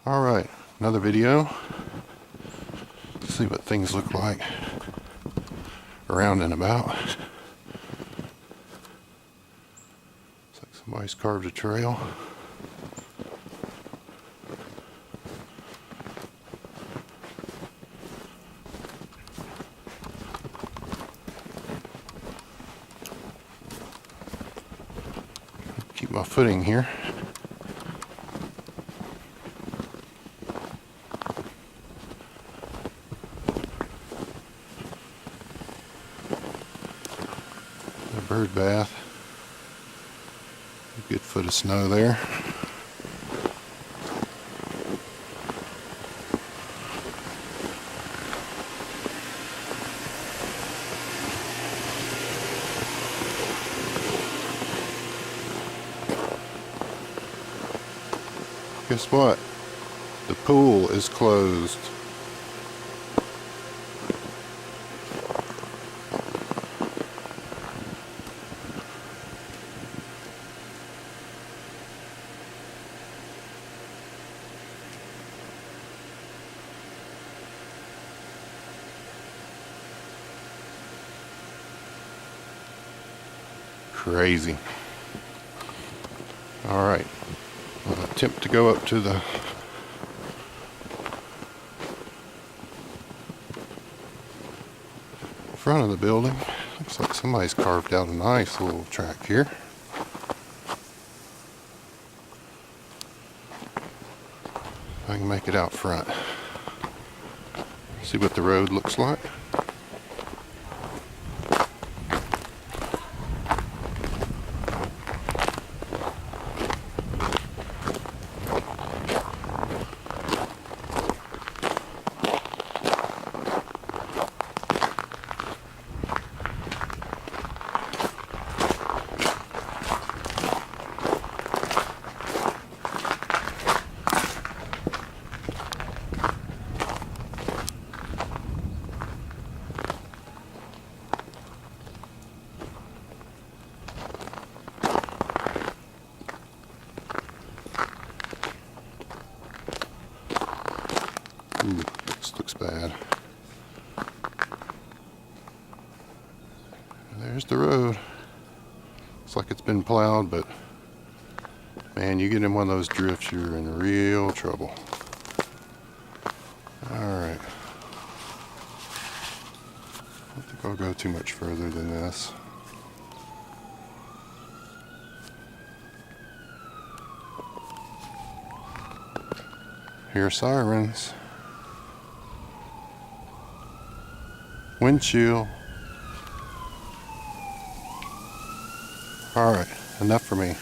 Alright, another video. See what things look like around and about. Looks like somebody's carved a trail. Keep my footing here. A bird bath. A good foot of snow there. Guess what? The pool is closed. Crazy. All right. I'll attempt to go up to the front of the building. Looks like somebody's carved out a nice little track here. I can make it out front. See what the road looks like. Ooh, this looks bad. There's the road. Looks like it's been plowed, but man, you get in one of those drifts, you're in real trouble. Alright. I don't think I'll go too much further than this. Hear sirens. Wind chill. Alright, enough for me.